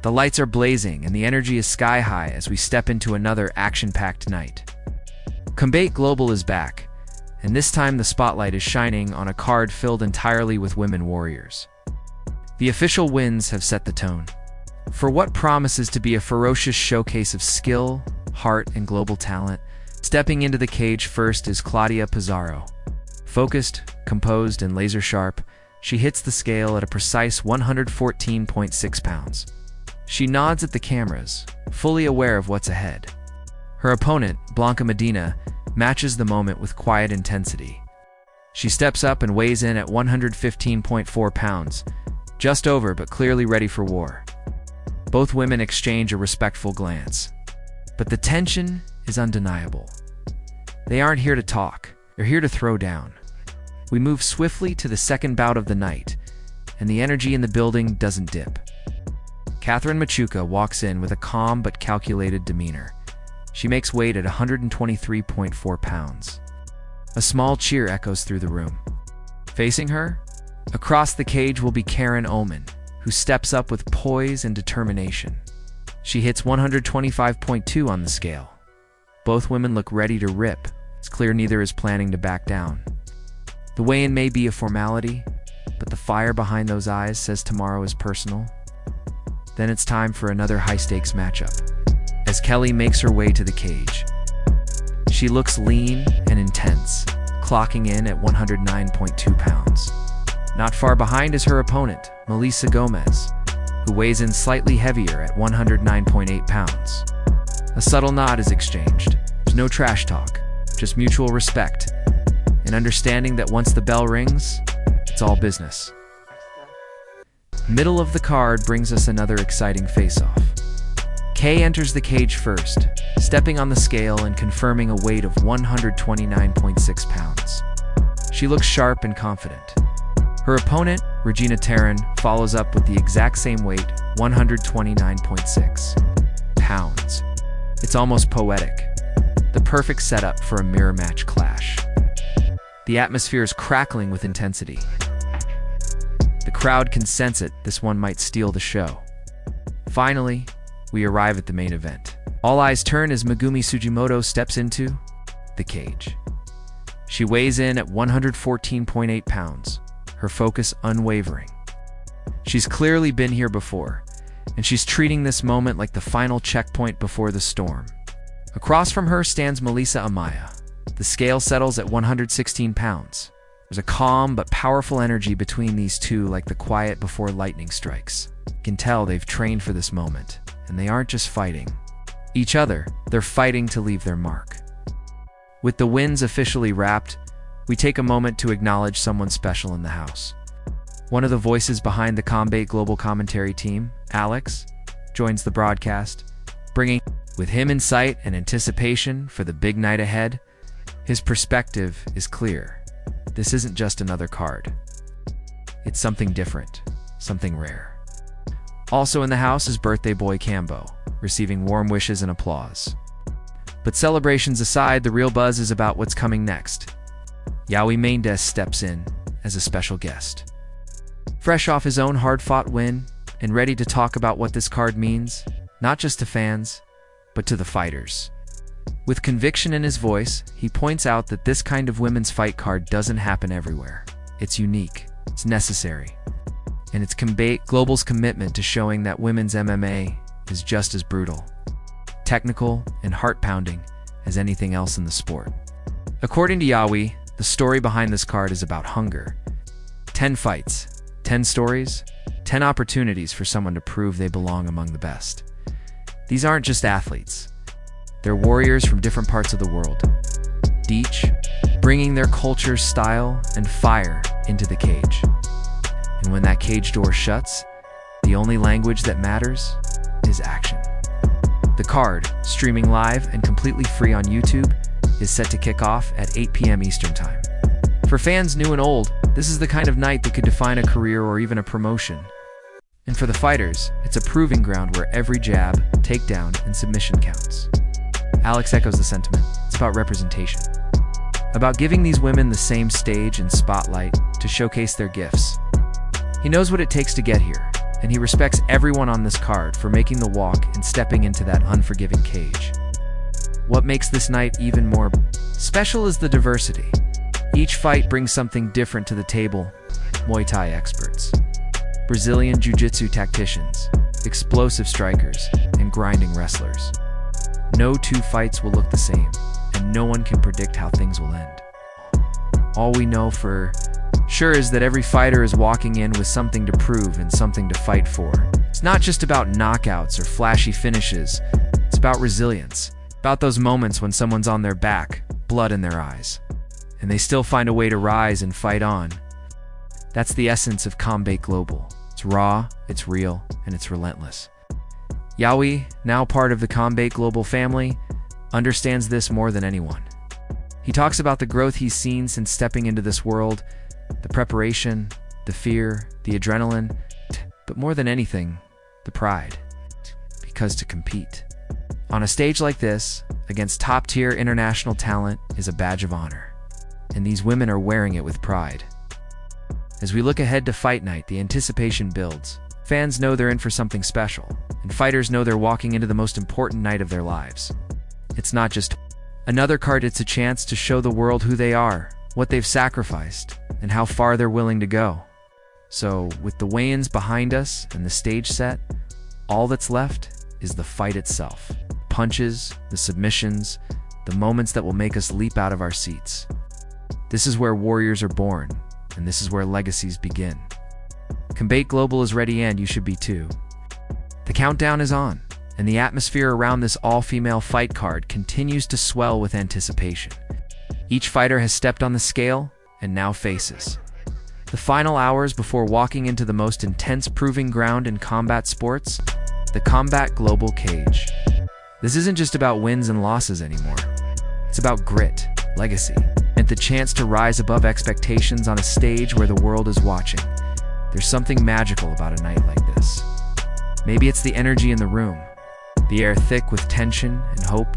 The lights are blazing and the energy is sky high as we step into another action-packed night. Combate Global is back, and this time the spotlight is shining on a card filled entirely with women warriors. The official wins have set the tone for what promises to be a ferocious showcase of skill, heart, and global talent. Stepping into the cage first is Claudia Pizarro. Focused, composed, and laser-sharp, she hits the scale at a precise 114.6 pounds. She nods at the cameras, fully aware of what's ahead. Her opponent, Blanca Medina, matches the moment with quiet intensity. She steps up and weighs in at 115.4 pounds, just over but clearly ready for war. Both women exchange a respectful glance. But the tension is undeniable. They aren't here to talk, they're here to throw down. We move swiftly to the second bout of the night, and the energy in the building doesn't dip. Catherine Machuca walks in with a calm but calculated demeanor. She makes weight at 123.4 pounds. A small cheer echoes through the room. Facing her, across the cage will be Karen Ullman, who steps up with poise and determination. She hits 125.2 on the scale. Both women look ready to rip. It's clear neither is planning to back down. The weigh-in may be a formality, but the fire behind those eyes says tomorrow is personal. Then it's time for another high-stakes matchup. As Kelly makes her way to the cage, she looks lean and intense, clocking in at 109.2 pounds. Not far behind is her opponent, Melissa Gomez, who weighs in slightly heavier at 109.8 pounds. A subtle nod is exchanged. There's no trash talk, just mutual respect, and understanding that once the bell rings, it's all business. Middle of the card brings us another exciting face-off. Kay enters the cage first, stepping on the scale and confirming a weight of 129.6 pounds. She looks sharp and confident. Her opponent, Regina Terran, follows up with the exact same weight, 129.6 pounds. It's almost poetic. The perfect setup for a mirror match clash. The atmosphere is crackling with intensity. The crowd can sense it. This one might steal the show. Finally, we arrive at the main event. All eyes turn as Megumi Sugimoto steps into the cage. She weighs in at 114.8 pounds, her focus unwavering. She's clearly been here before, and she's treating this moment like the final checkpoint before the storm. Across from her stands Melissa Amaya. The scale settles at 116 pounds. There's a calm but powerful energy between these two, like the quiet before lightning strikes. You can tell they've trained for this moment, and they aren't just fighting each other, they're fighting to leave their mark. With the wins officially wrapped, we take a moment to acknowledge someone special in the house. One of the voices behind the Combate Global Commentary team, Alex, joins the broadcast, bringing with him insight and anticipation for the big night ahead. His perspective is clear. This isn't just another card. It's something different, something rare. Also in the house is birthday boy Cambo, receiving warm wishes and applause. But celebrations aside, the real buzz is about what's coming next. Yaoi Mendes steps in as a special guest. Fresh off his own hard-fought win and ready to talk about what this card means, not just to fans, but to the fighters. With conviction in his voice, he points out that this kind of women's fight card doesn't happen everywhere. It's unique, it's necessary, and it's Combate Global's commitment to showing that women's MMA is just as brutal, technical, and heart-pounding as anything else in the sport. According to Yaoi, the story behind this card is about hunger. 10 fights, 10 stories, 10 opportunities for someone to prove they belong among the best. These aren't just athletes. They're warriors from different parts of the world, each bringing their culture, style, and fire into the cage. And when that cage door shuts, the only language that matters is action. The card, streaming live and completely free on YouTube, is set to kick off at 8 p.m. Eastern Time. For fans new and old, this is the kind of night that could define a career or even a promotion. And for the fighters, it's a proving ground where every jab, takedown, and submission counts. Alex echoes the sentiment. It's about representation. About giving these women the same stage and spotlight to showcase their gifts. He knows what it takes to get here, and he respects everyone on this card for making the walk and stepping into that unforgiving cage. What makes this night even more special is the diversity. Each fight brings something different to the table. Muay Thai experts, Brazilian Jiu-Jitsu tacticians, explosive strikers, and grinding wrestlers. No two fights will look the same, and no one can predict how things will end. All we know for sure is that every fighter is walking in with something to prove and something to fight for. It's not just about knockouts or flashy finishes. It's about resilience, about those moments when someone's on their back, blood in their eyes, and they still find a way to rise and fight on. That's the essence of Combate Global. It's raw, it's real, and it's relentless. Yawi, now part of the Combate Global family, understands this more than anyone. He talks about the growth he's seen since stepping into this world, the preparation, the fear, the adrenaline, but more than anything, the pride. Because to compete on a stage like this, against top-tier international talent, is a badge of honor. And these women are wearing it with pride. As we look ahead to fight night, the anticipation builds. Fans know they're in for something special, and fighters know they're walking into the most important night of their lives. It's not just another card, it's a chance to show the world who they are, what they've sacrificed, and how far they're willing to go. So, with the weigh-ins behind us and the stage set, all that's left is the fight itself. The punches, the submissions, the moments that will make us leap out of our seats. This is where warriors are born, and this is where legacies begin. Combate Global is ready, and you should be too. The countdown is on, and the atmosphere around this all-female fight card continues to swell with anticipation. Each fighter has stepped on the scale and now faces the final hours before walking into the most intense proving ground in combat sports, the Combate Global Cage. This isn't just about wins and losses anymore. It's about grit, legacy, and the chance to rise above expectations on a stage where the world is watching. There's something magical about a night like this. Maybe it's the energy in the room, the air thick with tension and hope.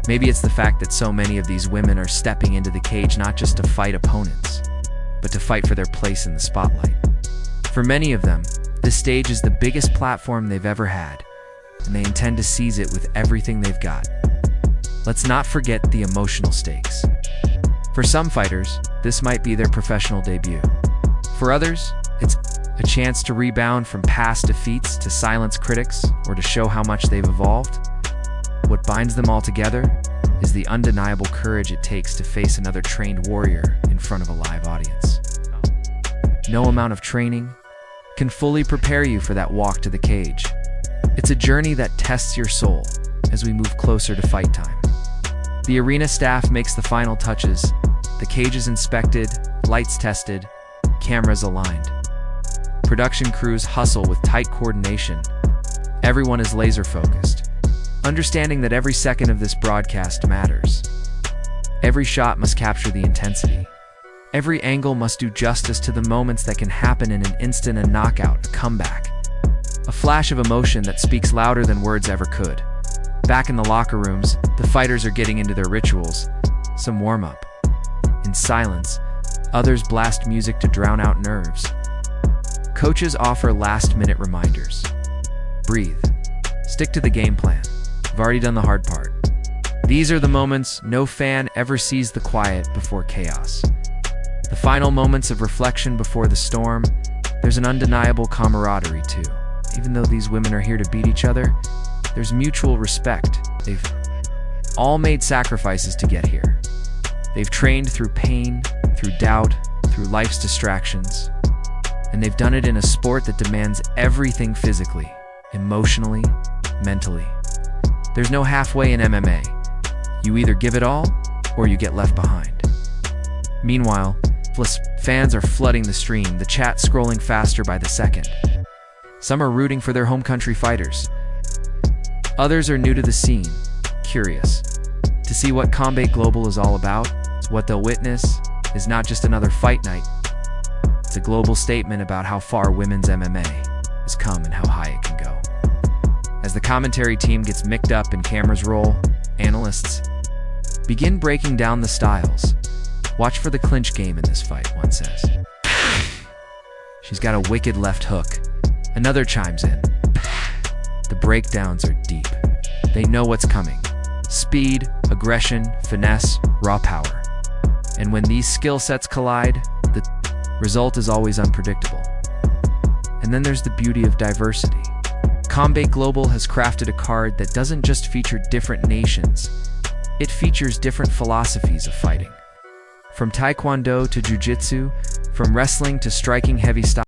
Maybe it's the fact that so many of these women are stepping into the cage not just to fight opponents, but to fight for their place in the spotlight. For many of them, this stage is the biggest platform they've ever had, and they intend to seize it with everything they've got. Let's not forget the emotional stakes. For some fighters, this might be their professional debut. For others, it's a chance to rebound from past defeats, to silence critics, or to show how much they've evolved. What binds them all together is the undeniable courage it takes to face another trained warrior in front of a live audience. No amount of training can fully prepare you for that walk to the cage. It's a journey that tests your soul as we move closer to fight time. The arena staff makes the final touches. The cage is inspected, lights tested, cameras aligned. Production crews hustle with tight coordination. Everyone is laser-focused, understanding that every second of this broadcast matters. Every shot must capture the intensity. Every angle must do justice to the moments that can happen in an instant: a knockout, a comeback, a flash of emotion that speaks louder than words ever could. Back in the locker rooms, the fighters are getting into their rituals. Some warm up. In silence, others blast music to drown out nerves. Coaches offer last-minute reminders. Breathe. Stick to the game plan. You've already done the hard part. These are the moments no fan ever sees: the quiet before chaos. The final moments of reflection before the storm. There's an undeniable camaraderie too. Even though these women are here to beat each other, there's mutual respect. They've all made sacrifices to get here. They've trained through pain, through doubt, through life's distractions. And they've done it in a sport that demands everything physically, emotionally, mentally. There's no halfway in MMA. You either give it all, or you get left behind. Meanwhile, fans are flooding the stream, the chat scrolling faster by the second. Some are rooting for their home country fighters. Others are new to the scene, curious to see what Combate Global is all about. What they'll witness is not just another fight night. It's a global statement about how far women's MMA has come and how high it can go. As the commentary team gets mic'd up and cameras roll, analysts begin breaking down the styles. Watch for the clinch game in this fight, one says. She's got a wicked left hook. Another chimes in. The breakdowns are deep. They know what's coming. Speed, aggression, finesse, raw power. And when these skill sets collide, the result is always unpredictable. And then there's the beauty of diversity. Combate Global has crafted a card that doesn't just feature different nations, it features different philosophies of fighting. From Taekwondo to Jiu-Jitsu, from wrestling to striking heavy style.